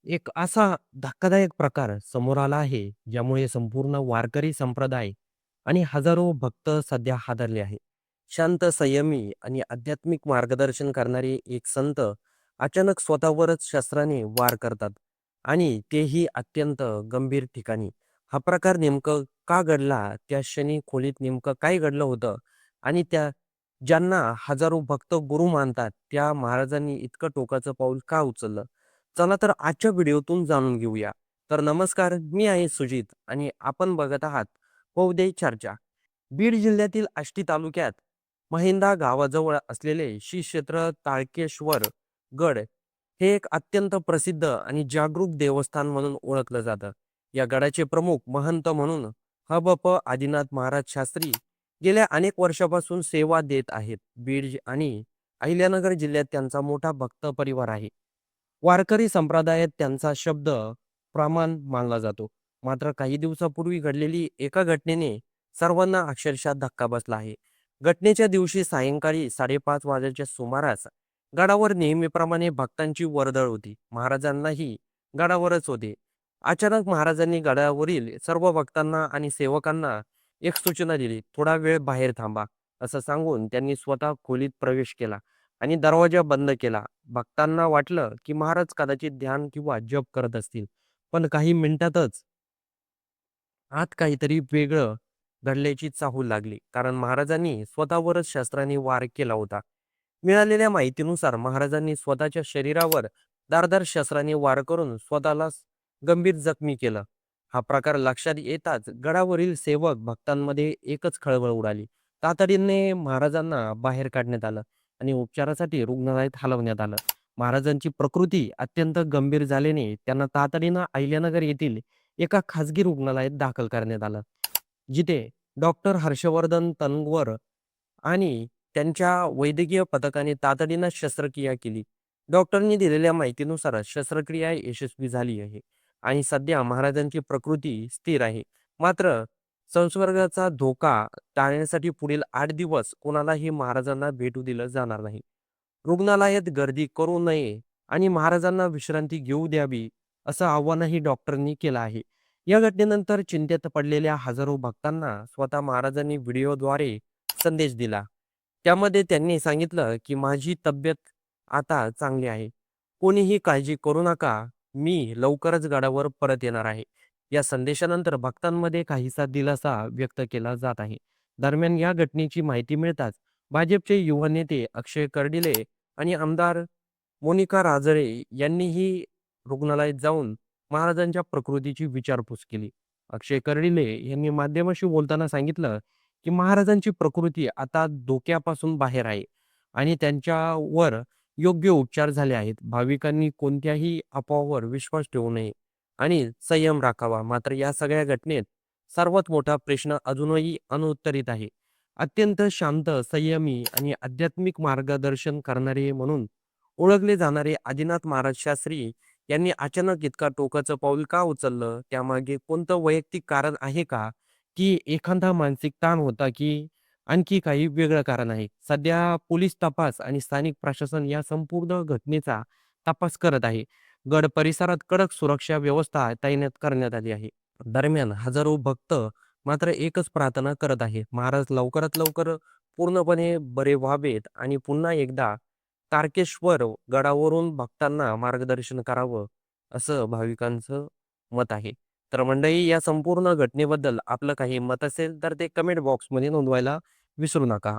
एक असा धक्कादायक प्रकार समोर आला आहे, ज्यामुळे संपूर्ण वारकरी संप्रदाय आणि हजारो भक्त सध्या हादरले आहेत. शांत, संयमी आणि आध्यात्मिक मार्गदर्शन करणारे एक संत अचानक स्वतःवरच शस्त्राने वार करतात आणि तेही अत्यंत गंभीर ठिकाणी. हा प्रकार नेमकं का घडला? त्या क्षणी खोलीत नेमकं काय घडलं होतं? आणि ज्यांना हजारो भक्त गुरु मानतात, त्या महाराजांनी इतकं टोकाचं पाऊल का उचललं? चला तर आजच्या व्हिडिओतून जाणून घेऊया. तर नमस्कार, मी आहे सुजित आणि आपण बघत आहात पौदे चर्चा. बीड जिल्ह्यातील आष्टी तालुक्यात महिंदा गावाजवळ असलेले श्री क्षेत्र ताळकेश्वर गड हे एक अत्यंत प्रसिद्ध आणि जागरूक देवस्थान म्हणून ओळखलं जातं. या गडाचे प्रमुख महंत म्हणून हबप आदिनाथ महाराज शास्त्री गेल्या अनेक वर्षापासून सेवा देत आहेत. आणि अहिल्यानगर जिल्ह्यात त्यांचा मोठा भक्त परिवार आहे. वारकरी संप्रदायात त्यांचा शब्द प्रमाण मानला जातो. मात्र काही दिवसापूर्वी घडलेली एका घटनेने सर्वांना अक्षरशः धक्का बसला आहे. घटनेच्या दिवशी सायंकाळी 5:30 वाजेच्या सुमारास गडावर नेहमीप्रमाणे भक्तांची वर्दळ होती. महाराजांनाही गडावरच होते. अचानक महाराजांनी गडावरील सर्व भक्तांना आणि सेवकांना एक सूचना दिली, "थोडा वेळ बाहेर थांबा." असं सांगून त्यांनी स्वतः खोलीत प्रवेश केला आणि दरवाजा बंद केला. भक्तांना वाटलं, की महाराज कदाचित ध्यान किंवा जप करत असतील. पण काही मिनिटातच आत काहीतरी वेगळं घडल्याची चाहूल लागली. कारण महाराजांनी स्वतःवरच शस्त्राने वार केला होता. मिळालेल्या माहितीनुसार महाराजांनी स्वतःच्या शरीरावर धारदार शस्त्राने वार करून स्वतःला गंभीर जखमी केलं. हा प्रकार लक्षात येताच गडावरील सेवक भक्तांमध्ये एकच खळबळ उडाली. तातडीने महाराजांना बाहेर काढण्यात आलं आणि उपचारासाठी रुग्णालयात हलवण्यात आलं. महाराजांची प्रकृती अत्यंत गंभीर झाल्याने त्यांना तातडीनं अहिल्यानगर येथील एका खाजगी रुग्णालयात दाखल करण्यात आलं. जिथे डॉक्टर हर्षवर्धन तन्वर आणि त्यांच्या वैद्यकीय पथकाने तातडीनं शस्त्रक्रिया केली. डॉक्टरनी दिलेल्या माहितीनुसार शस्त्रक्रिया यशस्वी झाली आहे आणि सध्या महाराजांची प्रकृती स्थिर आहे. मात्र संसर्गाचा धोका टाळण्यासाठी पुढील 8 दिवस कोणालाही महाराजांना भेटू दिलं जाणार नाही. रुग्णालयात गर्दी करू नये आणि महाराजांना विश्रांती घेऊ द्यावी, असं आव्हानही डॉक्टरांनी केलं आहे. या घटनेनंतर चिंतेत पडलेल्या हजारो भक्तांना स्वतः महाराजांनी व्हिडिओद्वारे संदेश दिला. त्यामध्ये त्यांनी सांगितलं, की माझी तब्येत आता चांगली आहे. कोणीही काळजी करू नका. मी लवकरच गडावर परत येणार आहे. या संदेशानंतर भक्तांमध्ये काहीसा दिलासा व्यक्त केला जात आहे. दरम्यान या घटनेची माहिती मिळताच भाजपचे युवा नेते अक्षय कर्डिले आणि आमदार मोनिका राजळे यांनीही रुग्णालयात जाऊन महाराजांच्या प्रकृतीची विचारपूस केली. अक्षय कर्डिले यांनी माध्यमांशी बोलताना सांगितलं, की महाराजांची प्रकृती आता धोक्यापासून बाहेर आहे आणि त्यांच्यावर योग्य उपचार झाले आहेत. भाविकांनी कोणत्याही अफवावर विश्वास ठेवू नये आणि संयम राखावा. मात्र या सगळ्या घटनेत सर्वात मोठा प्रश्न अजूनही अनुत्तरित आहे. अत्यंत शांत, संयमी आणि आध्यात्मिक मार्गदर्शन करणारे म्हणून ओळखले जाणारे आदिनाथ महाराज शास्त्री यांनी अचानक इतका टोकाचं पाऊल का उचललं? त्यामागे कोणतं वैयक्तिक कारण आहे का? की एखादा मानसिक ताण होता, की आणखी काही वेगळं कारण आहे? सध्या पोलीस तपास आणि स्थानिक प्रशासन या संपूर्ण घटनेचा तपास करत आहे. गड परिसरात कडक सुरक्षा व्यवस्था तैनात करण्यात आली आहे. दरम्यान हजारो भक्त मात्र एकच प्रार्थना करत आहे. महाराज लवकरात लवकर पूर्णपणे बरे व्हावेत आणि पुन्हा एकदा तारकेश्वर गडावरून भक्तांना मार्गदर्शन करावं, असं भाविकांचं मत आहे. तर मंडळी, या संपूर्ण घटनेबद्दल आपलं काही मत असेल तर ते कमेंट बॉक्समध्ये नोंदवायला विसरू नका.